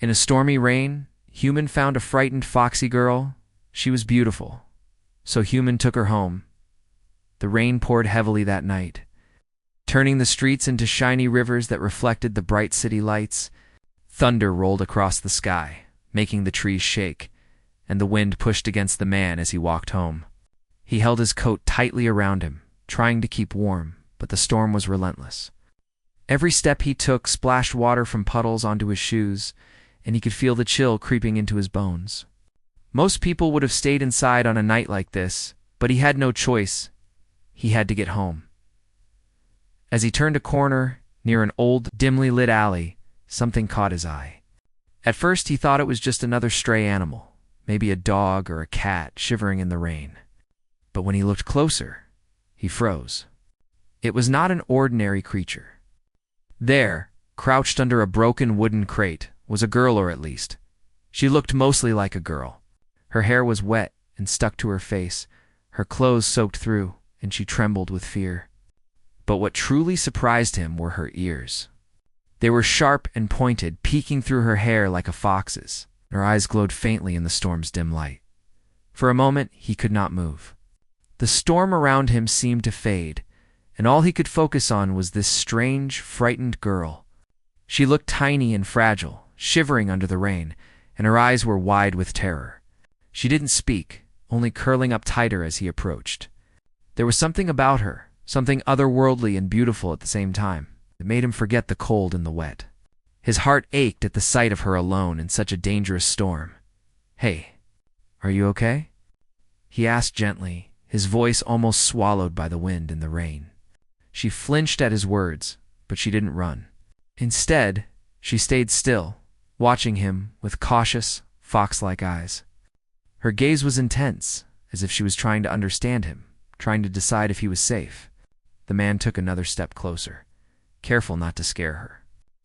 In a stormy rain, Human found a frightened Foxy girl. She was beautiful, so Human took her home. The rain poured heavily that night, turning the streets into shiny rivers that reflected the bright city lights. Thunder rolled across the sky, making the trees shake, and the wind pushed against the man as he walked home. He held his coat tightly around him, trying to keep warm, but the storm was relentless. Every step he took splashed water from puddles onto his shoes, and he could feel the chill creeping into his bones. Most people would have stayed inside on a night like this, but he had no choice. He had to get home. As he turned a corner near an old, dimly lit alley, something caught his eye. At first he thought it was just another stray animal, maybe a dog or a cat shivering in the rain. But when he looked closer, he froze. It was not an ordinary creature. There, crouched under a broken wooden crate, was a girl, or at least, she looked mostly like a girl. Her hair was wet and stuck to her face, her clothes soaked through, and she trembled with fear. But what truly surprised him were her ears. They were sharp and pointed, peeking through her hair like a fox's. Her eyes glowed faintly in the storm's dim light. For a moment, he could not move. The storm around him seemed to fade, and all he could focus on was this strange, frightened girl. She looked tiny and fragile, shivering under the rain, and her eyes were wide with terror. She didn't speak, only curling up tighter as he approached. There was something about her, something otherworldly and beautiful at the same time, that made him forget the cold and the wet. His heart ached at the sight of her alone in such a dangerous storm. "Hey, are you okay?" he asked gently, his voice almost swallowed by the wind and the rain. She flinched at his words, but she didn't run. Instead, she stayed still, watching him with cautious, fox-like eyes. Her gaze was intense, as if she was trying to understand him, trying to decide if he was safe. The man took another step closer, careful not to scare her.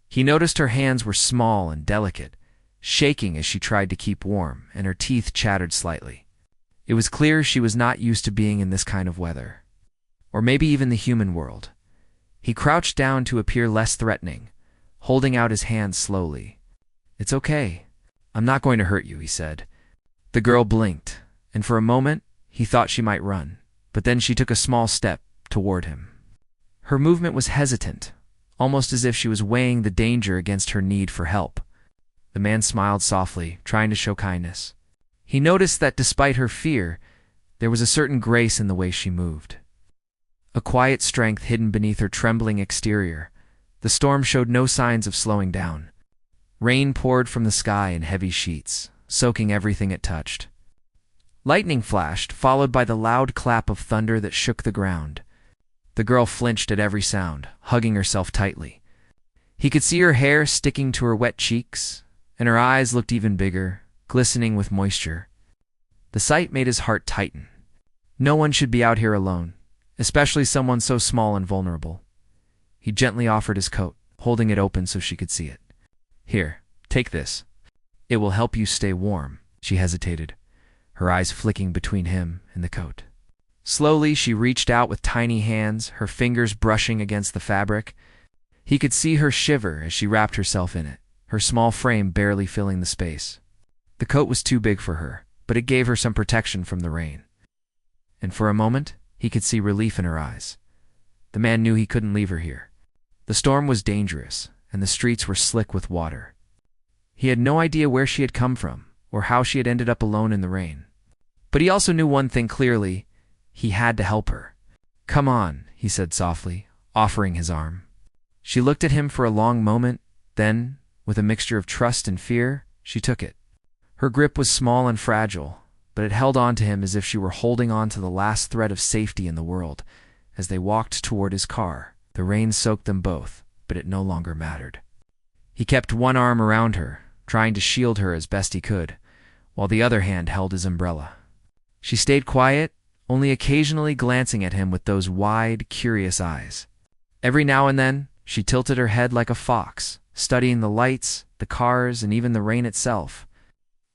He noticed her hands were small and delicate, shaking as she tried to keep warm, and her teeth chattered slightly. It was clear she was not used to being in this kind of weather, or maybe even the human world. He crouched down to appear less threatening, holding out his hand slowly. "It's okay. I'm not going to hurt you," he said. The girl blinked, and for a moment he thought she might run, but then she took a small step toward him. Her movement was hesitant, almost as if she was weighing the danger against her need for help. The man smiled softly, trying to show kindness. He noticed that despite her fear, there was a certain grace in the way she moved. A quiet strength hidden beneath her trembling exterior. The storm showed no signs of slowing down. Rain poured from the sky in heavy sheets, soaking everything it touched. Lightning flashed, followed by the loud clap of thunder that shook the ground. The girl flinched at every sound, hugging herself tightly. He could see her hair sticking to her wet cheeks, and her eyes looked even bigger, glistening with moisture. The sight made his heart tighten. No one should be out here alone, especially someone so small and vulnerable. He gently offered his coat, holding it open so she could see it. "Here, take this. It will help you stay warm." She hesitated, her eyes flicking between him and the coat. Slowly, she reached out with tiny hands, her fingers brushing against the fabric. He could see her shiver as she wrapped herself in it, her small frame barely filling the space. The coat was too big for her, but it gave her some protection from the rain. And for a moment, he could see relief in her eyes. The man knew he couldn't leave her here. The storm was dangerous, and the streets were slick with water. He had no idea where she had come from, or how she had ended up alone in the rain. But he also knew one thing clearly: he had to help her. "Come on," he said softly, offering his arm. She looked at him for a long moment, then, with a mixture of trust and fear, she took it. Her grip was small and fragile, but it held on to him as if she were holding on to the last thread of safety in the world. As they walked toward his car, the rain soaked them both, but it no longer mattered. He kept one arm around her, trying to shield her as best he could, while the other hand held his umbrella. She stayed quiet, only occasionally glancing at him with those wide, curious eyes. Every now and then, she tilted her head like a fox, studying the lights, the cars, and even the rain itself,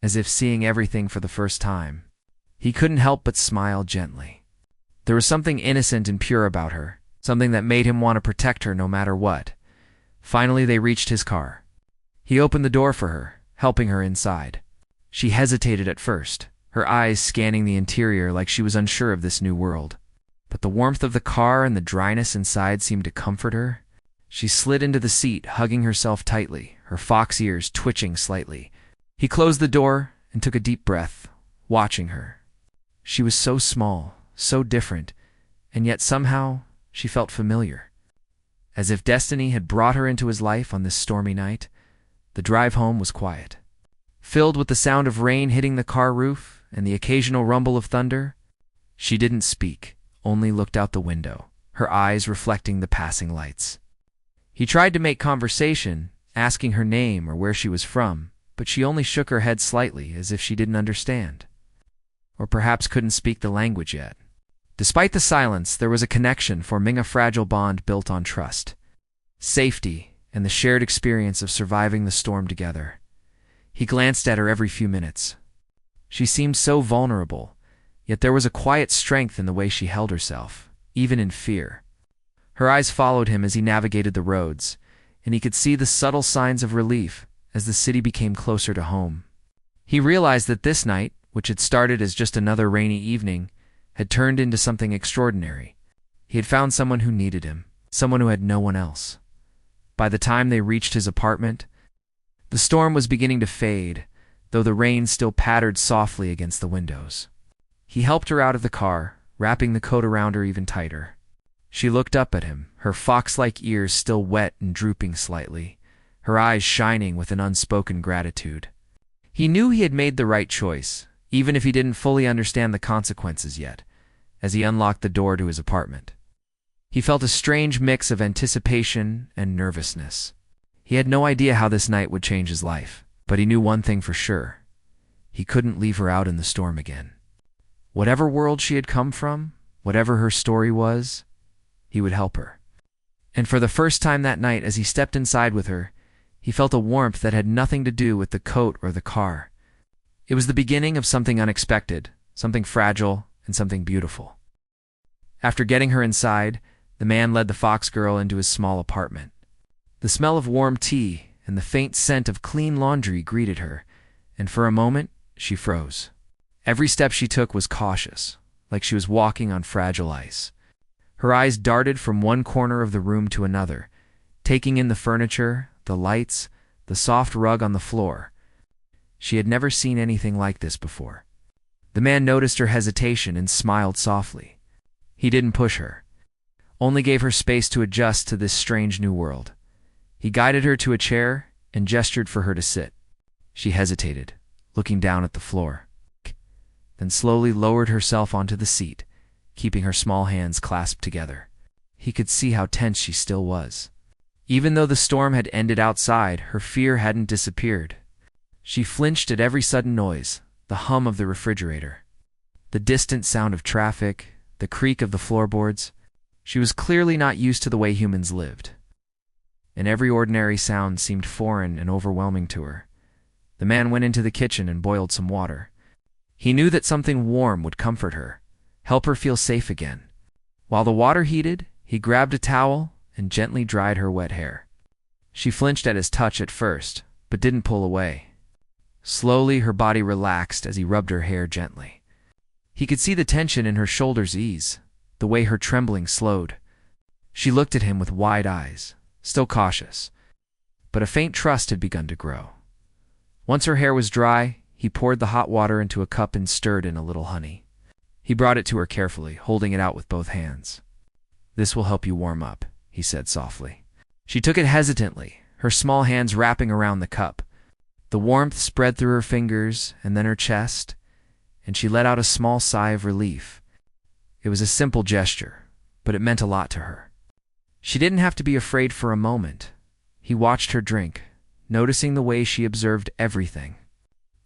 as if seeing everything for the first time. He couldn't help but smile gently. There was something innocent and pure about her, something that made him want to protect her no matter what. Finally, they reached his car. He opened the door for her, helping her inside. She hesitated at first, her eyes scanning the interior like she was unsure of this new world. But the warmth of the car and the dryness inside seemed to comfort her. She slid into the seat, hugging herself tightly, her fox ears twitching slightly. He closed the door and took a deep breath, watching her. She was so small, so different, and yet somehow she felt familiar. As if destiny had brought her into his life on this stormy night. The drive home was quiet. Filled with the sound of rain hitting the car roof and the occasional rumble of thunder, she didn't speak, only looked out the window, her eyes reflecting the passing lights. He tried to make conversation, asking her name or where she was from, but she only shook her head slightly as if she didn't understand. Or perhaps couldn't speak the language yet. Despite the silence, there was a connection, forming a fragile bond built on trust, safety, and the shared experience of surviving the storm together. He glanced at her every few minutes. She seemed so vulnerable, yet there was a quiet strength in the way she held herself, even in fear. Her eyes followed him as he navigated the roads, and he could see the subtle signs of relief as the city became closer to home. He realized that this night, which had started as just another rainy evening, had turned into something extraordinary. He had found someone who needed him, someone who had no one else. By the time they reached his apartment, the storm was beginning to fade, though the rain still pattered softly against the windows. He helped her out of the car, wrapping the coat around her even tighter. She looked up at him, her fox-like ears still wet and drooping slightly, her eyes shining with an unspoken gratitude. He knew he had made the right choice, even if he didn't fully understand the consequences yet, as he unlocked the door to his apartment. He felt a strange mix of anticipation and nervousness. He had no idea how this night would change his life, but he knew one thing for sure. He couldn't leave her out in the storm again. Whatever world she had come from, whatever her story was, he would help her. And for the first time that night, as he stepped inside with her, he felt a warmth that had nothing to do with the coat or the car. It was the beginning of something unexpected, something fragile, and something beautiful. After getting her inside, the man led the fox girl into his small apartment. The smell of warm tea and the faint scent of clean laundry greeted her, and for a moment she froze. Every step she took was cautious, like she was walking on fragile ice. Her eyes darted from one corner of the room to another, taking in the furniture, the lights, the soft rug on the floor. She had never seen anything like this before. The man noticed her hesitation and smiled softly. He didn't push her, only gave her space to adjust to this strange new world. He guided her to a chair and gestured for her to sit. She hesitated, looking down at the floor, then slowly lowered herself onto the seat, keeping her small hands clasped together. He could see how tense she still was. Even though the storm had ended outside, her fear hadn't disappeared. She flinched at every sudden noise, the hum of the refrigerator, the distant sound of traffic, the creak of the floorboards. She was clearly not used to the way humans lived, and every ordinary sound seemed foreign and overwhelming to her. The man went into the kitchen and boiled some water. He knew that something warm would comfort her, help her feel safe again. While the water heated, he grabbed a towel and gently dried her wet hair. She flinched at his touch at first, but didn't pull away. Slowly, her body relaxed as he rubbed her hair gently. He could see the tension in her shoulders ease, the way her trembling slowed. She looked at him with wide eyes, still cautious, but a faint trust had begun to grow. Once her hair was dry, he poured the hot water into a cup and stirred in a little honey. He brought it to her carefully, holding it out with both hands. "This will help you warm up," he said softly. She took it hesitantly, her small hands wrapping around the cup. The warmth spread through her fingers and then her chest, and she let out a small sigh of relief. It was a simple gesture, but it meant a lot to her. She didn't have to be afraid for a moment. He watched her drink, noticing the way she observed everything.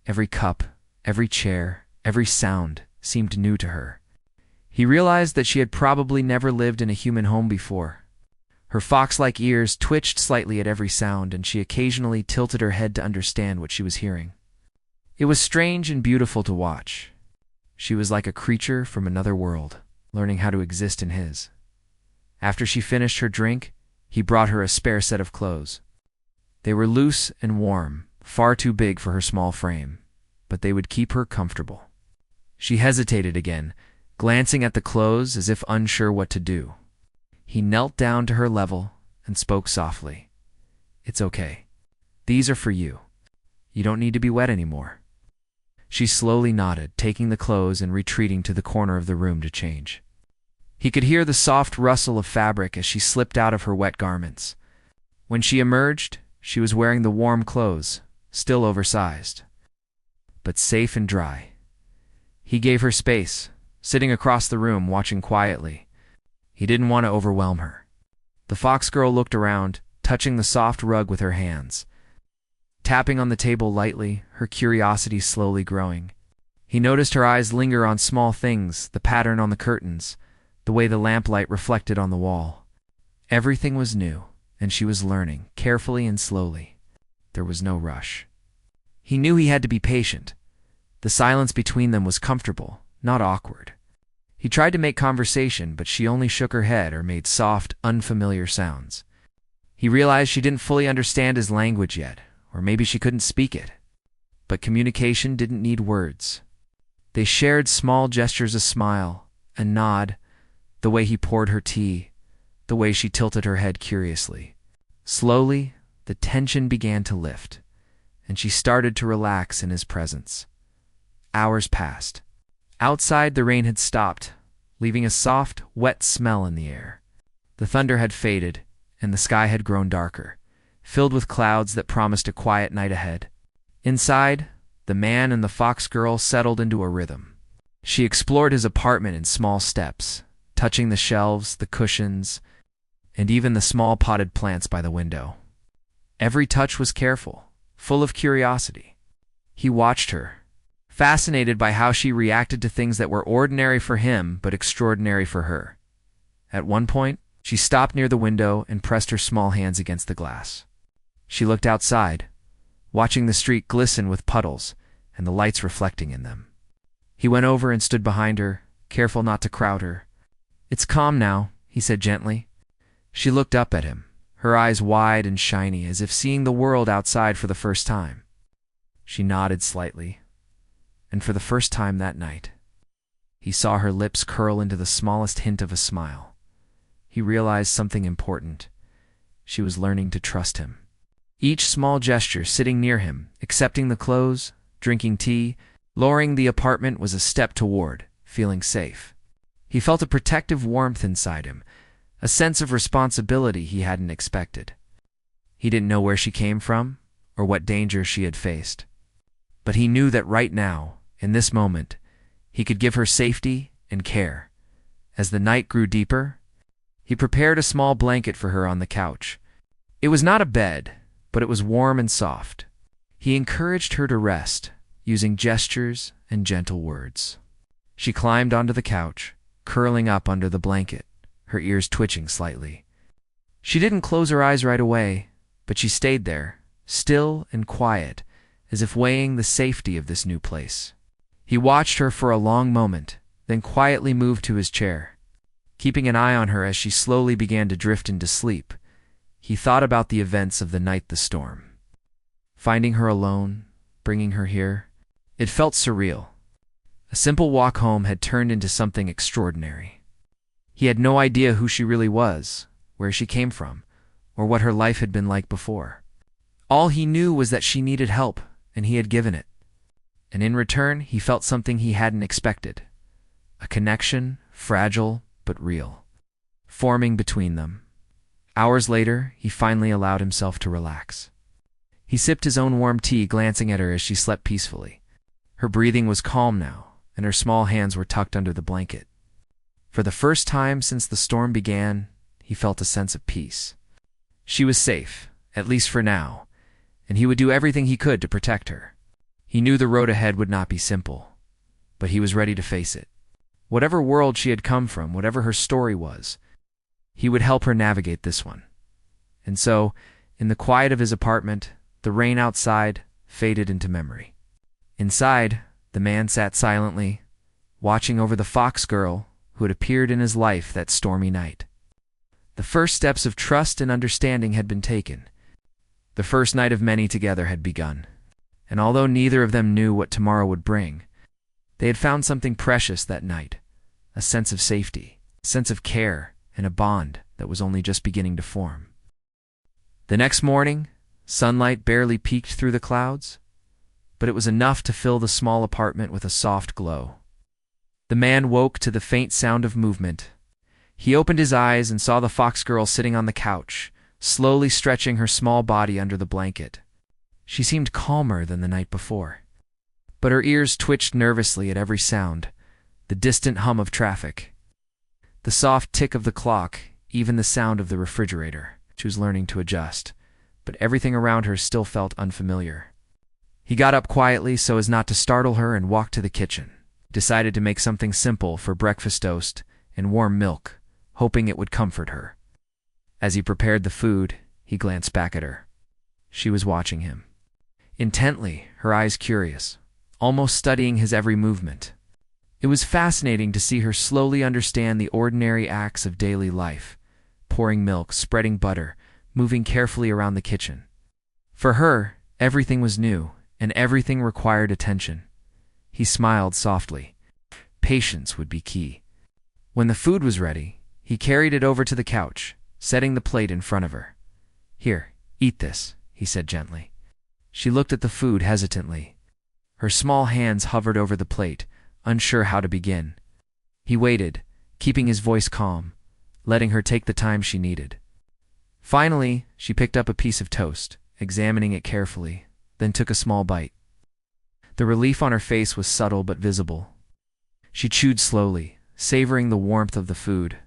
Every cup, every chair, every sound seemed new to her. He realized that she had probably never lived in a human home before. Her fox-like ears twitched slightly at every sound, and she occasionally tilted her head to understand what she was hearing. It was strange and beautiful to watch. She was like a creature from another world, learning how to exist in his. After she finished her drink, he brought her a spare set of clothes. They were loose and warm, far too big for her small frame, but they would keep her comfortable. She hesitated again, glancing at the clothes as if unsure what to do. He knelt down to her level and spoke softly. "It's okay. These are for you. You don't need to be wet anymore." She slowly nodded, taking the clothes and retreating to the corner of the room to change. He could hear the soft rustle of fabric as she slipped out of her wet garments. When she emerged, she was wearing the warm clothes, still oversized, but safe and dry. He gave her space, sitting across the room watching quietly. He didn't want to overwhelm her. The fox girl looked around, touching the soft rug with her hands. Tapping on the table lightly, her curiosity slowly growing. He noticed her eyes linger on small things, the pattern on the curtains, the way the lamplight reflected on the wall. Everything was new, and she was learning, carefully and slowly. There was no rush. He knew he had to be patient. The silence between them was comfortable, not awkward. He tried to make conversation, but she only shook her head or made soft, unfamiliar sounds. He realized she didn't fully understand his language yet, or maybe she couldn't speak it. But communication didn't need words. They shared small gestures, a smile, a nod, the way he poured her tea, the way she tilted her head curiously. Slowly, the tension began to lift, and she started to relax in his presence. Hours passed. Outside, the rain had stopped, leaving a soft, wet smell in the air. The thunder had faded, and the sky had grown darker, filled with clouds that promised a quiet night ahead. Inside, the man and the fox girl settled into a rhythm. She explored his apartment in small steps, touching the shelves, the cushions, and even the small potted plants by the window. Every touch was careful, full of curiosity. He watched her, fascinated by how she reacted to things that were ordinary for him but extraordinary for her. At one point, she stopped near the window and pressed her small hands against the glass. She looked outside, watching the street glisten with puddles and the lights reflecting in them. He went over and stood behind her, careful not to crowd her. "It's calm now," he said gently. She looked up at him, her eyes wide and shiny, as if seeing the world outside for the first time. She nodded slightly, and for the first time that night, he saw her lips curl into the smallest hint of a smile. He realized something important. She was learning to trust him. Each small gesture, sitting near him, accepting the clothes, drinking tea, lowering the apartment, was a step toward feeling safe. He felt a protective warmth inside him, a sense of responsibility he hadn't expected. He didn't know where she came from or what danger she had faced. But he knew that right now, in this moment, he could give her safety and care. As the night grew deeper, he prepared a small blanket for her on the couch. It was not a bed, but it was warm and soft. He encouraged her to rest, using gestures and gentle words. She climbed onto the couch, curling up under the blanket, her ears twitching slightly. She didn't close her eyes right away, but she stayed there, still and quiet, as if weighing the safety of this new place. He watched her for a long moment, then quietly moved to his chair. Keeping an eye on her as she slowly began to drift into sleep, he thought about the events of the night, the storm. Finding her alone, bringing her here, it felt surreal. A simple walk home had turned into something extraordinary. He had no idea who she really was, where she came from, or what her life had been like before. All he knew was that she needed help, and he had given it. And in return, he felt something he hadn't expected. A connection, fragile but real, forming between them. Hours later, he finally allowed himself to relax. He sipped his own warm tea, glancing at her as she slept peacefully. Her breathing was calm now, and her small hands were tucked under the blanket. For the first time since the storm began, he felt a sense of peace. She was safe, at least for now, and he would do everything he could to protect her. He knew the road ahead would not be simple, but he was ready to face it. Whatever world she had come from, whatever her story was, he would help her navigate this one. And so, in the quiet of his apartment, the rain outside faded into memory. Inside, the man sat silently, watching over the fox girl who had appeared in his life that stormy night. The first steps of trust and understanding had been taken. The first night of many together had begun, And although neither of them knew what tomorrow would bring, they had found something precious that night, a sense of safety, a sense of care, and a bond that was only just beginning to form. The next morning, sunlight barely peeked through the clouds, but it was enough to fill the small apartment with a soft glow. The man woke to the faint sound of movement. He opened his eyes and saw the fox girl sitting on the couch, slowly stretching her small body under the blanket. She seemed calmer than the night before, but her ears twitched nervously at every sound, the distant hum of traffic, the soft tick of the clock, even the sound of the refrigerator. She was learning to adjust, but everything around her still felt unfamiliar. He got up quietly so as not to startle her and walked to the kitchen. Decided to make something simple for breakfast toast and warm milk, hoping it would comfort her. As he prepared the food, he glanced back at her. She was watching him intently, her eyes curious, almost studying his every movement. It was fascinating to see her slowly understand the ordinary acts of daily life, pouring milk, spreading butter, moving carefully around the kitchen. For her, everything was new, and everything required attention. He smiled softly. Patience would be key. When the food was ready, he carried it over to the couch, setting the plate in front of her. "Here, eat this," he said gently. She looked at the food hesitantly. Her small hands hovered over the plate, unsure how to begin. He waited, keeping his voice calm, letting her take the time she needed. Finally, she picked up a piece of toast, examining it carefully, then took a small bite. The relief on her face was subtle but visible. She chewed slowly, savoring the warmth of the food.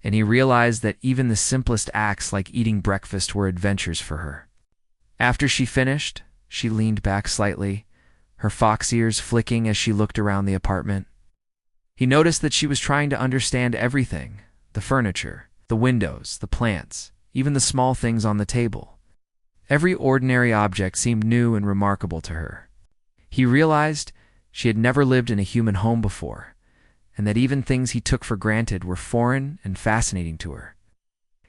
And he realized that even the simplest acts like eating breakfast were adventures for her. After she finished, she leaned back slightly, her fox ears flicking as she looked around the apartment. He noticed that she was trying to understand everything, the furniture, the windows, the plants, even the small things on the table. Every ordinary object seemed new and remarkable to her. He realized she had never lived in a human home before, and that even things he took for granted were foreign and fascinating to her.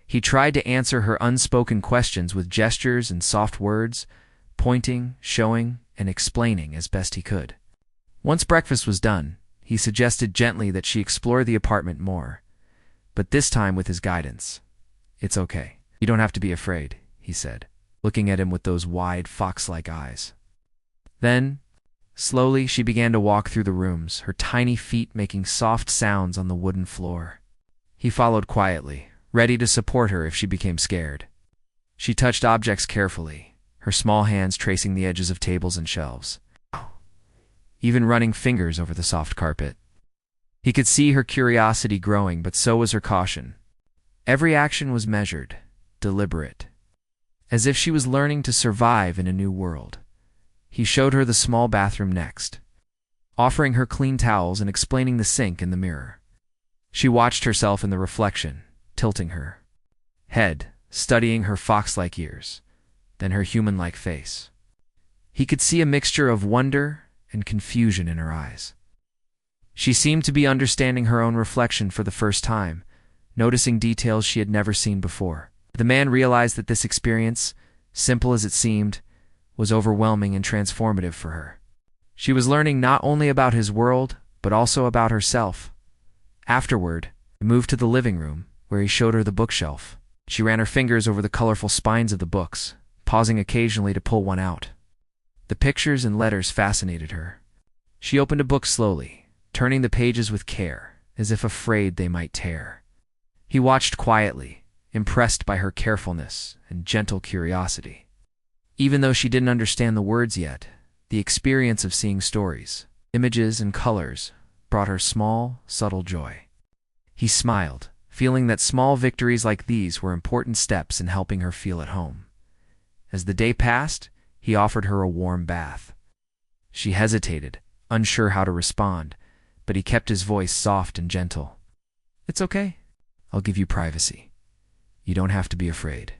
He tried to answer her unspoken questions with gestures and soft words, pointing, showing, and explaining as best he could. Once breakfast was done, he suggested gently that she explore the apartment more, but this time with his guidance. "It's okay. You don't have to be afraid," he said, looking at him with those wide, fox-like eyes. Then, slowly, she began to walk through the rooms, her tiny feet making soft sounds on the wooden floor. He followed quietly, ready to support her if she became scared. She touched objects carefully, her small hands tracing the edges of tables and shelves, even running fingers over the soft carpet. He could see her curiosity growing, but so was her caution. Every action was measured, deliberate, as if she was learning to survive in a new world. He showed her the small bathroom next, offering her clean towels and explaining the sink and the mirror. She watched herself in the reflection, tilting her head, studying her fox-like ears, then her human-like face. He could see a mixture of wonder and confusion in her eyes. She seemed to be understanding her own reflection for the first time, noticing details she had never seen before. The man realized that this experience, simple as it seemed, was overwhelming and transformative for her. She was learning not only about his world, but also about herself. Afterward, he moved to the living room, where he showed her the bookshelf. She ran her fingers over the colorful spines of the books, pausing occasionally to pull one out. The pictures and letters fascinated her. She opened a book slowly, turning the pages with care, as if afraid they might tear. He watched quietly, impressed by her carefulness and gentle curiosity. Even though she didn't understand the words yet, the experience of seeing stories, images, and colors brought her small, subtle joy. He smiled, feeling that small victories like these were important steps in helping her feel at home. As the day passed, he offered her a warm bath. She hesitated, unsure how to respond, but he kept his voice soft and gentle. "It's okay. I'll give you privacy. You don't have to be afraid."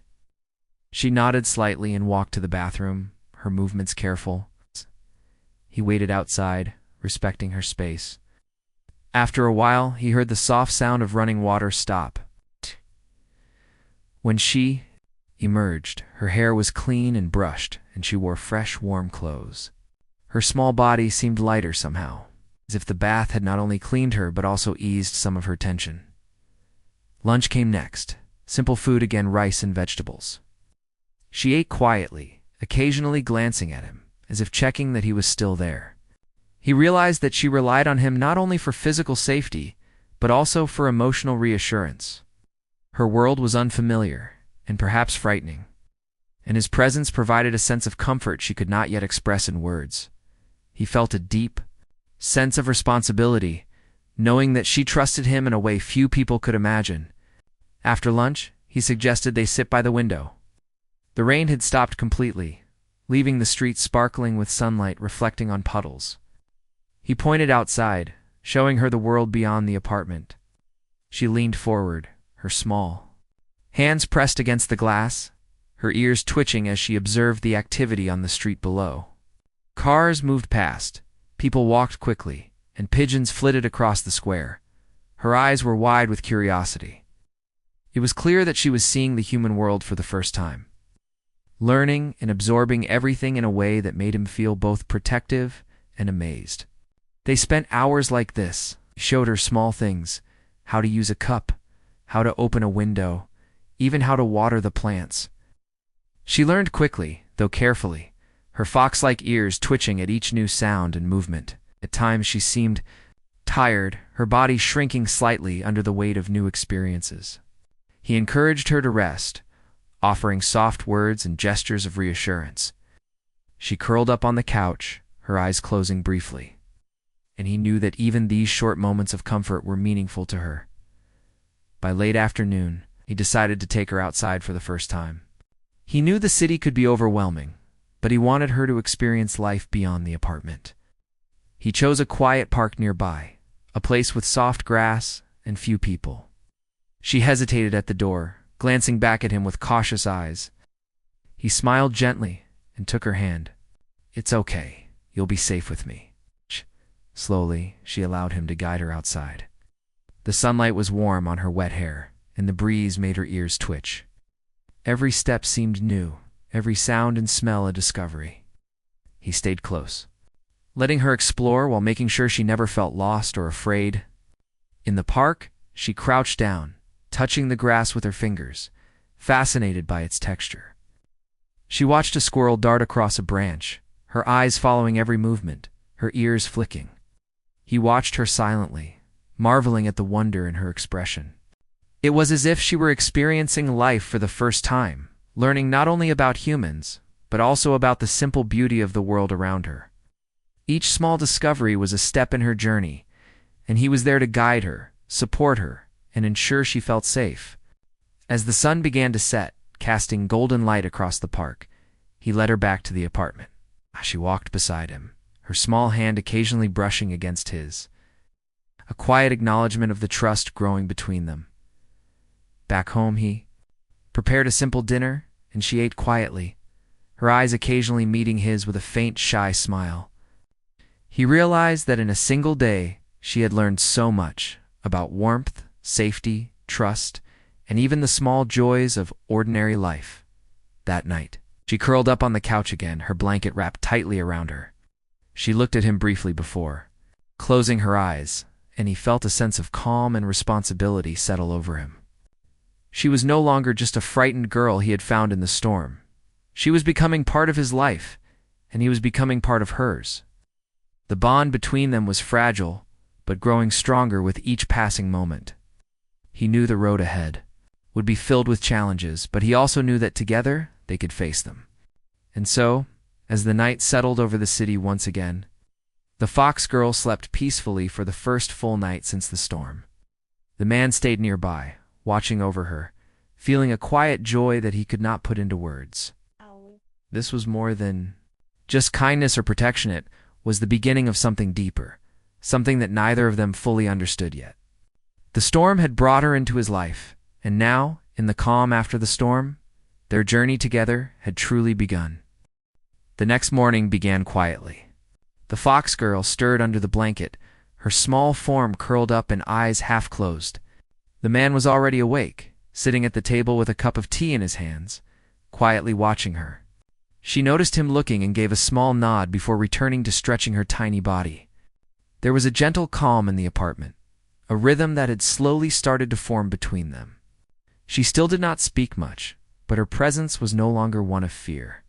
She nodded slightly and walked to the bathroom, her movements careful. He waited outside, respecting her space. After a while, he heard the soft sound of running water stop. When she emerged, her hair was clean and brushed, and she wore fresh, warm clothes. Her small body seemed lighter somehow, as if the bath had not only cleaned her but also eased some of her tension. Lunch came next. Simple food again, rice and vegetables. She ate quietly, occasionally glancing at him, as if checking that he was still there. He realized that she relied on him not only for physical safety, but also for emotional reassurance. Her world was unfamiliar, and perhaps frightening, and his presence provided a sense of comfort she could not yet express in words. He felt a deep sense of responsibility, knowing that she trusted him in a way few people could imagine. After lunch, he suggested they sit by the window. The rain had stopped completely, leaving the street sparkling with sunlight reflecting on puddles. He pointed outside, showing her the world beyond the apartment. She leaned forward, her small hands pressed against the glass, her ears twitching as she observed the activity on the street below. Cars moved past, people walked quickly, and pigeons flitted across the square. Her eyes were wide with curiosity. It was clear that she was seeing the human world for the first time, learning and absorbing everything in a way that made him feel both protective and amazed. They spent hours like this. He showed her small things, how to use a cup, how to open a window, even how to water the plants. She learned quickly, though carefully, her fox-like ears twitching at each new sound and movement. At times she seemed tired, her body shrinking slightly under the weight of new experiences. He encouraged her to rest, offering soft words and gestures of reassurance. She curled up on the couch, her eyes closing briefly, and he knew that even these short moments of comfort were meaningful to her. By late afternoon, he decided to take her outside for the first time. He knew the city could be overwhelming, but he wanted her to experience life beyond the apartment. He chose a quiet park nearby, a place with soft grass and few people. She hesitated at the door, glancing back at him with cautious eyes. He smiled gently and took her hand. "It's okay. You'll be safe with me." Slowly, she allowed him to guide her outside. The sunlight was warm on her wet hair, and the breeze made her ears twitch. Every step seemed new, every sound and smell a discovery. He stayed close, letting her explore while making sure she never felt lost or afraid. In the park, she crouched down, touching the grass with her fingers, fascinated by its texture. She watched a squirrel dart across a branch, her eyes following every movement, her ears flicking. He watched her silently, marveling at the wonder in her expression. It was as if she were experiencing life for the first time, learning not only about humans, but also about the simple beauty of the world around her. Each small discovery was a step in her journey, and he was there to guide her, support her, and ensure she felt safe. As the sun began to set, casting golden light across the park, he led her back to the apartment. She walked beside him, her small hand occasionally brushing against his, a quiet acknowledgement of the trust growing between them. Back home, he prepared a simple dinner, and she ate quietly, her eyes occasionally meeting his with a faint, shy smile. He realized that in a single day, she had learned so much about warmth, safety, trust, and even the small joys of ordinary life. That night, she curled up on the couch again, her blanket wrapped tightly around her. She looked at him briefly before closing her eyes, and he felt a sense of calm and responsibility settle over him. She was no longer just a frightened girl he had found in the storm. She was becoming part of his life, and he was becoming part of hers. The bond between them was fragile, but growing stronger with each passing moment. He knew the road ahead would be filled with challenges, but he also knew that together they could face them. And so, as the night settled over the city once again, the fox girl slept peacefully for the first full night since the storm. The man stayed nearby, watching over her, feeling a quiet joy that he could not put into words. This was more than just kindness or protection. It was the beginning of something deeper, something that neither of them fully understood yet. The storm had brought her into his life, and now, in the calm after the storm, their journey together had truly begun. The next morning began quietly. The fox girl stirred under the blanket, her small form curled up and eyes half closed. The man was already awake, sitting at the table with a cup of tea in his hands, quietly watching her. She noticed him looking and gave a small nod before returning to stretching her tiny body. There was a gentle calm in the apartment, a rhythm that had slowly started to form between them. She still did not speak much, but her presence was no longer one of fear.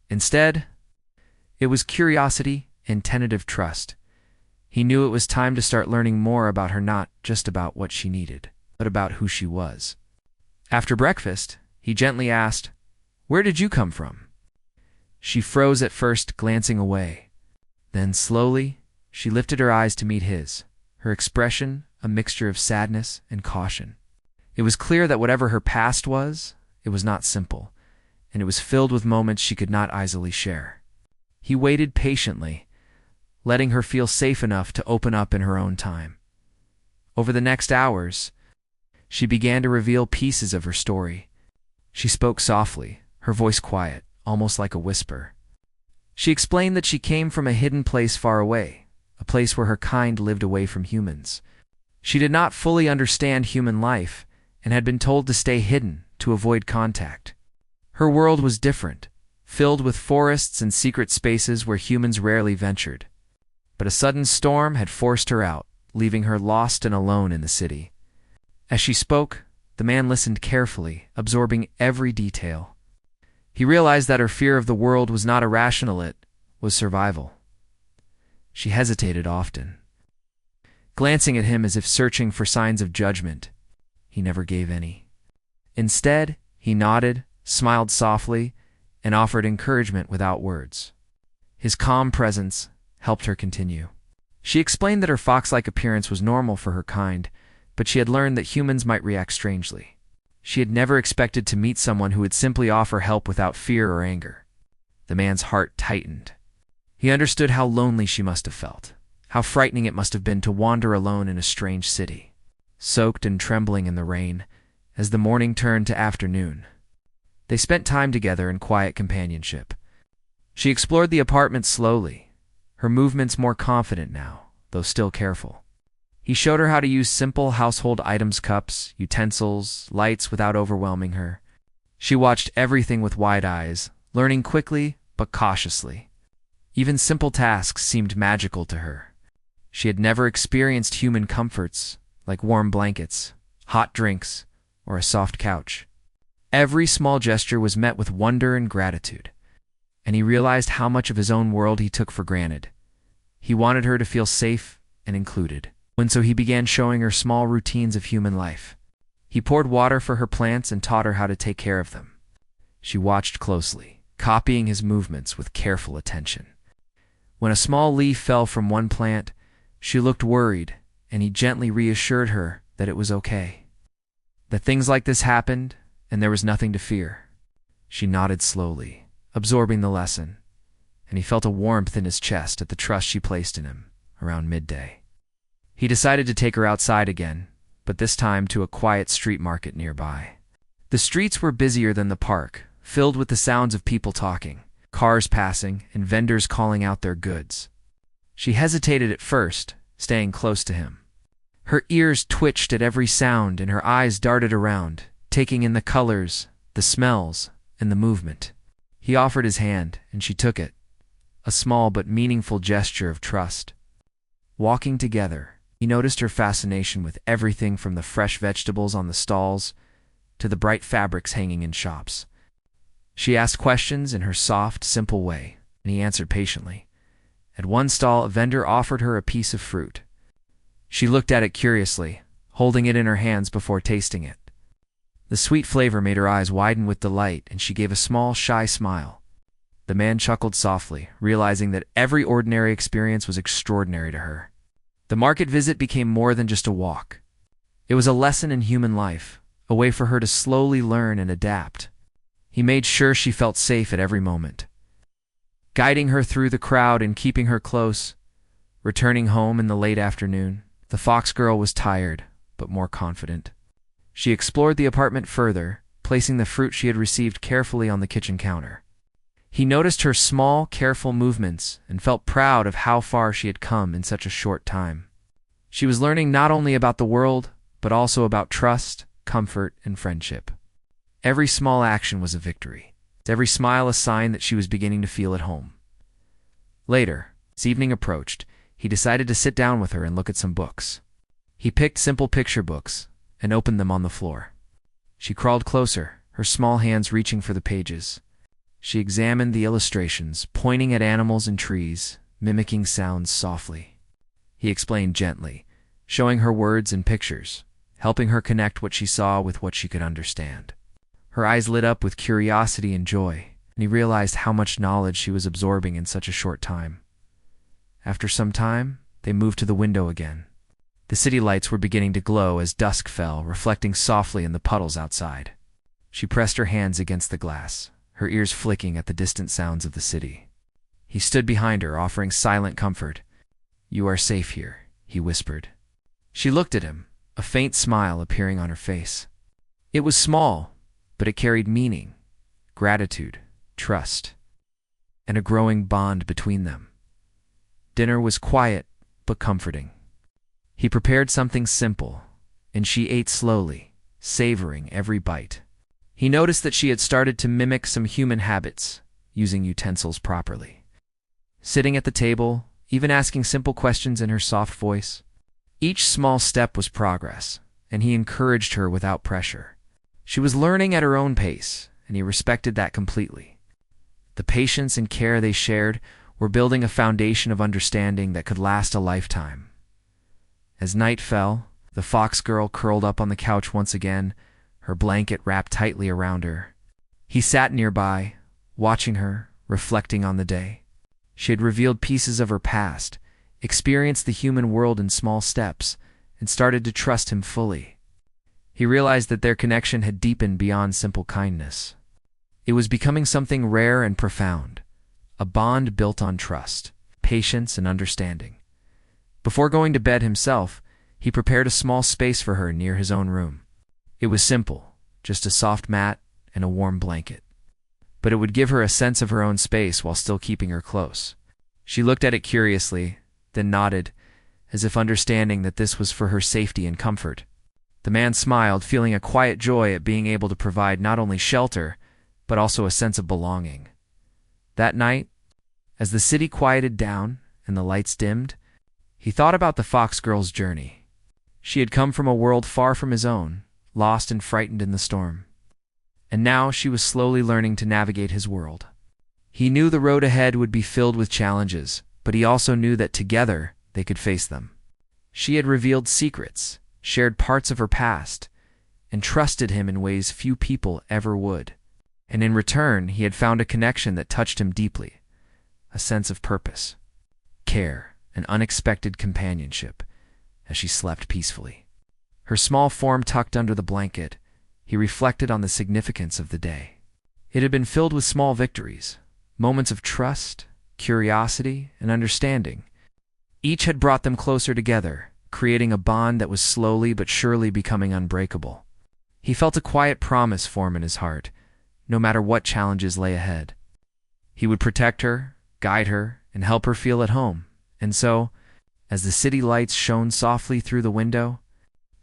Instead, it was curiosity and tentative trust. He knew it was time to start learning more about her, not just about what she needed, but about who she was. After breakfast, he gently asked, "Where did you come from?" She froze at first, glancing away. Then slowly, she lifted her eyes to meet his, her expression a mixture of sadness and caution. It was clear that whatever her past was, it was not simple, and it was filled with moments she could not easily share. He waited patiently, letting her feel safe enough to open up in her own time. Over the next hours, she began to reveal pieces of her story. She spoke softly, her voice quiet, almost like a whisper. She explained that she came from a hidden place far away, a place where her kind lived away from humans. She did not fully understand human life and had been told to stay hidden to avoid contact. Her world was different, filled with forests and secret spaces where humans rarely ventured. But a sudden storm had forced her out, leaving her lost and alone in the city. As she spoke, the man listened carefully, absorbing every detail. He realized that her fear of the world was not irrational, it was survival. She hesitated often, glancing at him as if searching for signs of judgment. He never gave any. Instead, he nodded, smiled softly, and offered encouragement without words. His calm presence helped her continue. She explained that her fox-like appearance was normal for her kind, but she had learned that humans might react strangely. She had never expected to meet someone who would simply offer help without fear or anger. The man's heart tightened. He understood how lonely she must have felt, how frightening it must have been to wander alone in a strange city, soaked and trembling in the rain, as the morning turned to afternoon. They spent time together in quiet companionship. She explored the apartment slowly, her movements more confident now, though still careful. He showed her how to use simple household items, cups, utensils, lights without overwhelming her. She watched everything with wide eyes, learning quickly but cautiously. Even simple tasks seemed magical to her. She had never experienced human comforts like warm blankets, hot drinks, or a soft couch. Every small gesture was met with wonder and gratitude, and he realized how much of his own world he took for granted. He wanted her to feel safe and included. So he began showing her small routines of human life. He poured water for her plants and taught her how to take care of them. She watched closely, copying his movements with careful attention. When a small leaf fell from one plant, she looked worried, and he gently reassured her that it was okay. That things like this happened, and there was nothing to fear. She nodded slowly, absorbing the lesson, and he felt a warmth in his chest at the trust she placed in him around midday. He decided to take her outside again, but this time to a quiet street market nearby. The streets were busier than the park, filled with the sounds of people talking, cars passing, and vendors calling out their goods. She hesitated at first, staying close to him. Her ears twitched at every sound and her eyes darted around, taking in the colors, the smells, and the movement. He offered his hand, and she took it, a small but meaningful gesture of trust. Walking together, he noticed her fascination with everything from the fresh vegetables on the stalls to the bright fabrics hanging in shops. She asked questions in her soft, simple way, and he answered patiently. At one stall, a vendor offered her a piece of fruit. She looked at it curiously, holding it in her hands before tasting it. The sweet flavor made her eyes widen with delight, and she gave a small, shy smile. The man chuckled softly, realizing that every ordinary experience was extraordinary to her. The market visit became more than just a walk. It was a lesson in human life, a way for her to slowly learn and adapt. He made sure she felt safe at every moment, guiding her through the crowd and keeping her close. Returning home in the late afternoon, the fox girl was tired, but more confident. She explored the apartment further, placing the fruit she had received carefully on the kitchen counter. He noticed her small, careful movements and felt proud of how far she had come in such a short time. She was learning not only about the world, but also about trust, comfort, and friendship. Every small action was a victory. every smile a sign that she was beginning to feel at home. Later, as evening approached, he decided to sit down with her and look at some books. He picked simple picture books and opened them on the floor. She crawled closer, her small hands reaching for the pages. She examined the illustrations, pointing at animals and trees, mimicking sounds softly. He explained gently, showing her words and pictures, helping her connect what she saw with what she could understand. Her eyes lit up with curiosity and joy, and he realized how much knowledge she was absorbing in such a short time. After some time, they moved to the window again. The city lights were beginning to glow as dusk fell, reflecting softly in the puddles outside. She pressed her hands against the glass, her ears flicking at the distant sounds of the city. He stood behind her, offering silent comfort. "You are safe here," he whispered. She looked at him, a faint smile appearing on her face. It was small, but it carried meaning, gratitude, trust, and a growing bond between them. Dinner was quiet but comforting. He prepared something simple, and she ate slowly, savoring every bite. He noticed that she had started to mimic some human habits, using utensils properly. Sitting at the table, even asking simple questions in her soft voice. Each small step was progress, and he encouraged her without pressure. She was learning at her own pace, and he respected that completely. The patience and care they shared were building a foundation of understanding that could last a lifetime. As night fell, the fox girl curled up on the couch once again, her blanket wrapped tightly around her. He sat nearby, watching her, reflecting on the day. She had revealed pieces of her past, experienced the human world in small steps, and started to trust him fully. He realized that their connection had deepened beyond simple kindness. It was becoming something rare and profound, a bond built on trust, patience, and understanding. Before going to bed himself, he prepared a small space for her near his own room. It was simple, just a soft mat and a warm blanket. But it would give her a sense of her own space while still keeping her close. She looked at it curiously, then nodded, as if understanding that this was for her safety and comfort. The man smiled, feeling a quiet joy at being able to provide not only shelter, but also a sense of belonging. That night, as the city quieted down and the lights dimmed, he thought about the fox girl's journey. She had come from a world far from his own, lost and frightened in the storm. And now she was slowly learning to navigate his world. He knew the road ahead would be filled with challenges, but he also knew that together they could face them. She had revealed secrets, shared parts of her past, and trusted him in ways few people ever would. And in return, he had found a connection that touched him deeply, a sense of purpose, care, and unexpected companionship as she slept peacefully. Her small form tucked under the blanket, he reflected on the significance of the day. It had been filled with small victories, moments of trust, curiosity, and understanding. Each had brought them closer together, creating a bond that was slowly but surely becoming unbreakable. He felt a quiet promise form in his heart, no matter what challenges lay ahead. He would protect her, guide her, and help her feel at home. And so, as the city lights shone softly through the window,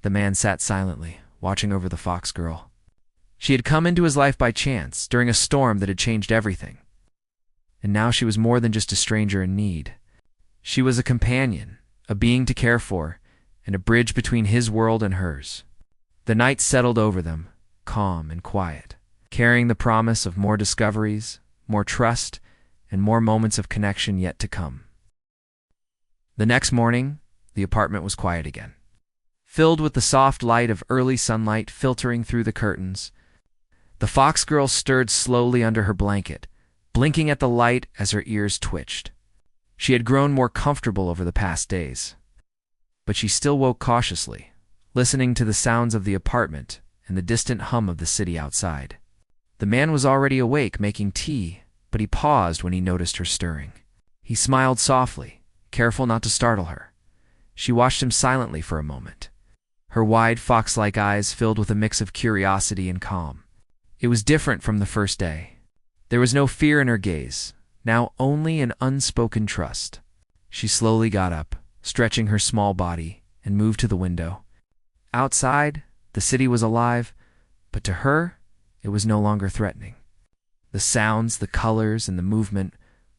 the man sat silently, watching over the fox girl. She had come into his life by chance, during a storm that had changed everything. And now she was more than just a stranger in need. She was a companion, a being to care for, and a bridge between his world and hers. The night settled over them, calm and quiet, carrying the promise of more discoveries, more trust, and more moments of connection yet to come. The next morning, the apartment was quiet again. Filled with the soft light of early sunlight filtering through the curtains, the fox girl stirred slowly under her blanket, blinking at the light as her ears twitched. She had grown more comfortable over the past days, but she still woke cautiously, listening to the sounds of the apartment and the distant hum of the city outside. The man was already awake making tea, but he paused when he noticed her stirring. He smiled softly, careful not to startle her. She watched him silently for a moment, her wide fox-like eyes filled with a mix of curiosity and calm. It was different from the first day. There was no fear in her gaze, now only an unspoken trust. She slowly got up, stretching her small body, and moved to the window. Outside, the city was alive, but to her, it was no longer threatening. The sounds, the colors, and the movement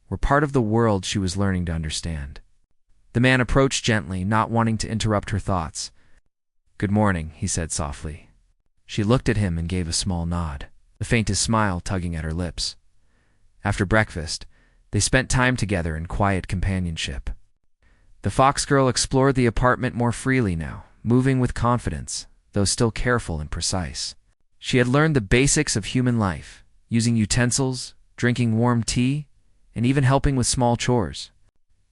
were part of the world she was learning to understand. The man approached gently, not wanting to interrupt her thoughts. "Good morning," he said softly. She looked at him and gave a small nod, the faintest smile tugging at her lips. After breakfast, they spent time together in quiet companionship. The Fox girl explored the apartment more freely now, moving with confidence, though still careful and precise. She had learned the basics of human life, using utensils, drinking warm tea, and even helping with small chores.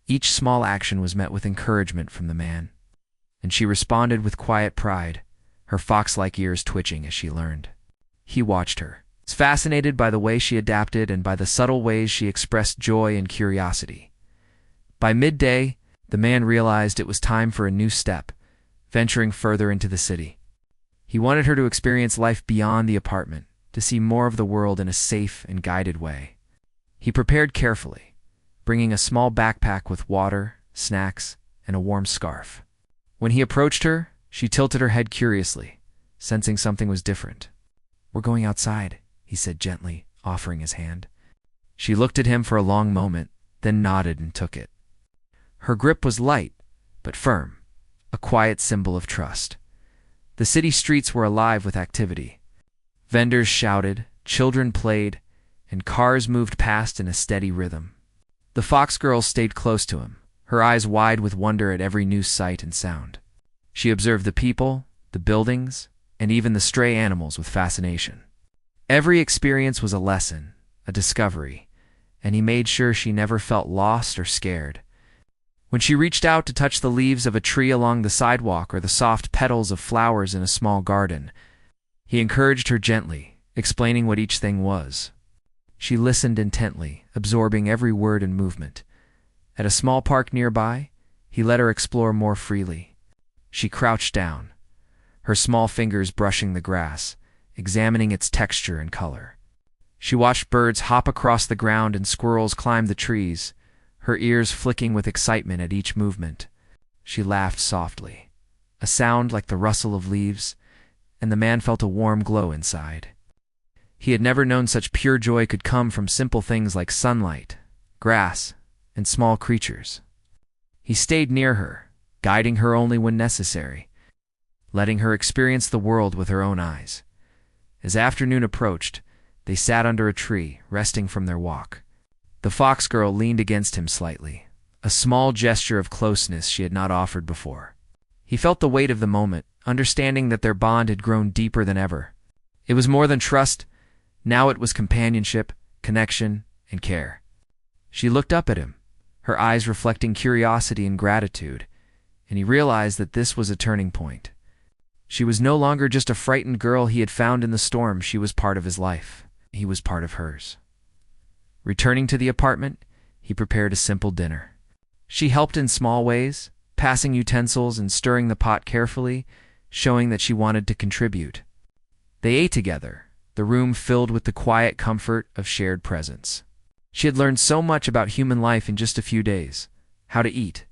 Each small action was met with encouragement from the man, and she responded with quiet pride, her fox-like ears twitching as she learned. He watched her, fascinated by the way she adapted and by the subtle ways she expressed joy and curiosity. By midday, the man realized it was time for a new step, venturing further into the city. He wanted her to experience life beyond the apartment, to see more of the world in a safe and guided way. He prepared carefully, bringing a small backpack with water, snacks, and a warm scarf. When he approached her, she tilted her head curiously, sensing something was different. "We're going outside," he said gently, offering his hand. She looked at him for a long moment, then nodded and took it. Her grip was light, but firm, a quiet symbol of trust. The city streets were alive with activity. Vendors shouted, children played, and cars moved past in a steady rhythm. The Fox girl stayed close to him, her eyes wide with wonder at every new sight and sound. She observed the people, the buildings, and even the stray animals with fascination. Every experience was a lesson, a discovery, and he made sure she never felt lost or scared. When she reached out to touch the leaves of a tree along the sidewalk or the soft petals of flowers in a small garden, he encouraged her gently, explaining what each thing was. She listened intently, absorbing every word and movement. At a small park nearby, he let her explore more freely. She crouched down, her small fingers brushing the grass, examining its texture and color. She watched birds hop across the ground and squirrels climb the trees, her ears flicking with excitement at each movement. She laughed softly, a sound like the rustle of leaves, and the man felt a warm glow inside. He had never known such pure joy could come from simple things like sunlight, grass, and small creatures. He stayed near her, guiding her only when necessary, letting her experience the world with her own eyes. As afternoon approached, they sat under a tree, resting from their walk. The Fox girl leaned against him slightly, a small gesture of closeness she had not offered before. He felt the weight of the moment, understanding that their bond had grown deeper than ever. It was more than trust. Now it was companionship, connection, and care. She looked up at him, her eyes reflecting curiosity and gratitude, and he realized that this was a turning point. She was no longer just a frightened girl he had found in the storm. She was part of his life. He was part of hers. Returning to the apartment, he prepared a simple dinner. She helped in small ways, passing utensils and stirring the pot carefully, showing that she wanted to contribute. They ate together, the room filled with the quiet comfort of shared presence. She had learned so much about human life in just a few days: how to eat,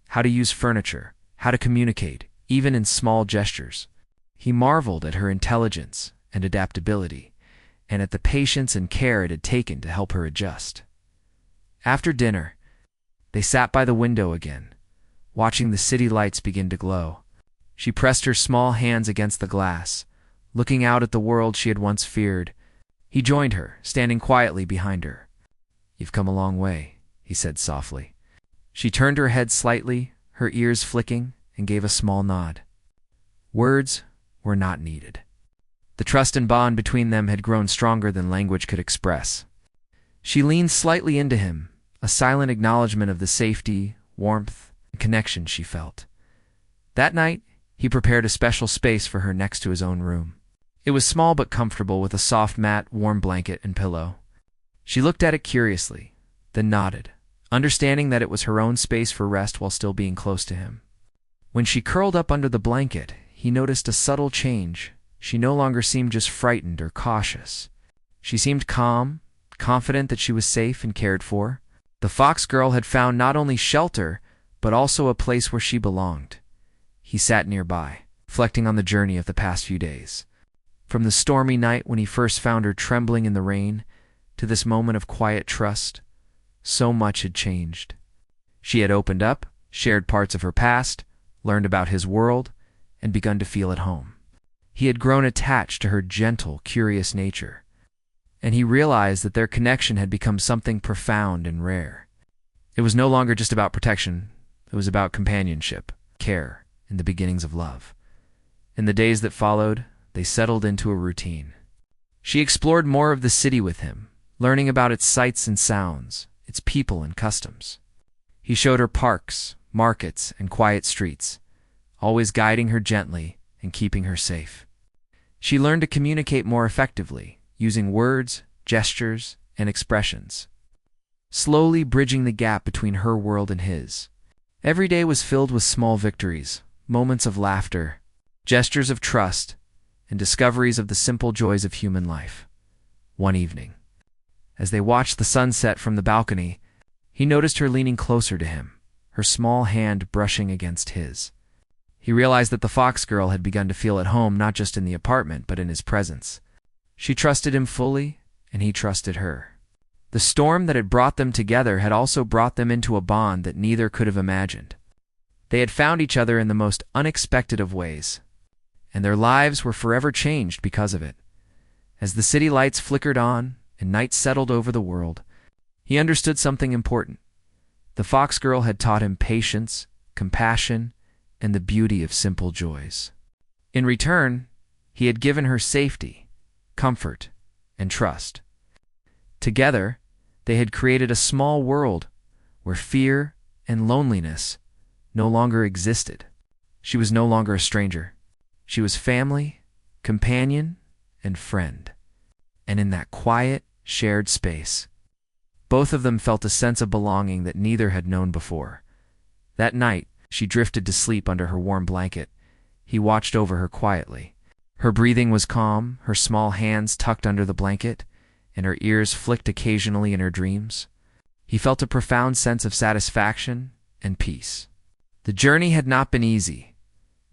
how to use furniture, how to communicate, even in small gestures. He marveled at her intelligence and adaptability, and at the patience and care it had taken to help her adjust. After dinner, they sat by the window again, watching the city lights begin to glow. She pressed her small hands against the glass, looking out at the world she had once feared. He joined her, standing quietly behind her. "You've come a long way," he said softly. She turned her head slightly, her ears flicking, and gave a small nod. Words were not needed. The trust and bond between them had grown stronger than language could express. She leaned slightly into him, a silent acknowledgement of the safety, warmth, and connection she felt. That night, he prepared a special space for her next to his own room. It was small but comfortable, with a soft mat, warm blanket, and pillow. She looked at it curiously, then nodded, understanding that it was her own space for rest while still being close to him. When she curled up under the blanket, he noticed a subtle change. She no longer seemed just frightened or cautious. She seemed calm, confident that she was safe and cared for. The Fox girl had found not only shelter, but also a place where she belonged. He sat nearby, reflecting on the journey of the past few days. From the stormy night when he first found her trembling in the rain, to this moment of quiet trust, so much had changed. She had opened up, shared parts of her past, learned about his world, and begun to feel at home. He had grown attached to her gentle, curious nature, and he realized that their connection had become something profound and rare. It was no longer just about protection, it was about companionship, care, and the beginnings of love. In the days that followed, they settled into a routine. She explored more of the city with him, learning about its sights and sounds, its people and customs. He showed her parks, markets, and quiet streets, always guiding her gently and keeping her safe. She learned to communicate more effectively, using words, gestures, and expressions, slowly bridging the gap between her world and his. Every day was filled with small victories, moments of laughter, gestures of trust, and discoveries of the simple joys of human life. One evening, as they watched the sunset from the balcony, he noticed her leaning closer to him, her small hand brushing against his. He realized that the Fox girl had begun to feel at home not just in the apartment but in his presence. She trusted him fully, and he trusted her. The storm that had brought them together had also brought them into a bond that neither could have imagined. They had found each other in the most unexpected of ways, and their lives were forever changed because of it. As the city lights flickered on and night settled over the world, he understood something important. The Fox girl had taught him patience, compassion, and the beauty of simple joys. In return, he had given her safety, comfort, and trust. Together, they had created a small world where fear and loneliness no longer existed. She was no longer a stranger. She was family, companion, and friend. And in that quiet, shared space, both of them felt a sense of belonging that neither had known before. That night, she drifted to sleep under her warm blanket. He watched over her quietly. Her breathing was calm, her small hands tucked under the blanket, and her ears flicked occasionally in her dreams. He felt a profound sense of satisfaction and peace. The journey had not been easy,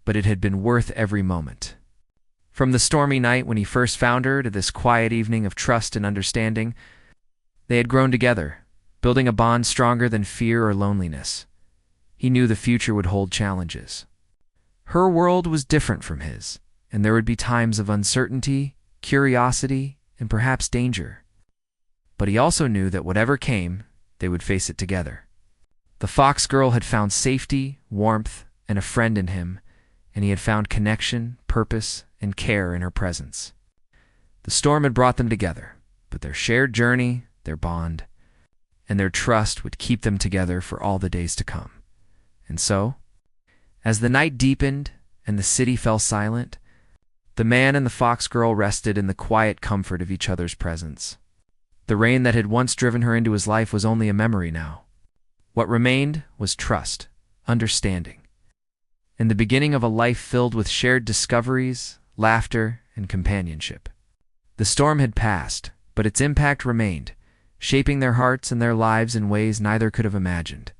but it had been worth every moment. From the stormy night when he first found her to this quiet evening of trust and understanding, they had grown together, building a bond stronger than fear or loneliness. He knew the future would hold challenges. Her world was different from his, and there would be times of uncertainty, curiosity, and perhaps danger. But he also knew that whatever came, they would face it together. The Fox girl had found safety, warmth, and a friend in him, and he had found connection, purpose, and care in her presence. The storm had brought them together, but their shared journey, their bond, and their trust would keep them together for all the days to come. And so, as the night deepened and the city fell silent, the man and the Fox girl rested in the quiet comfort of each other's presence. The rain that had once driven her into his life was only a memory now. What remained was trust, understanding, and the beginning of a life filled with shared discoveries, laughter, and companionship. The storm had passed, but its impact remained, shaping their hearts and their lives in ways neither could have imagined.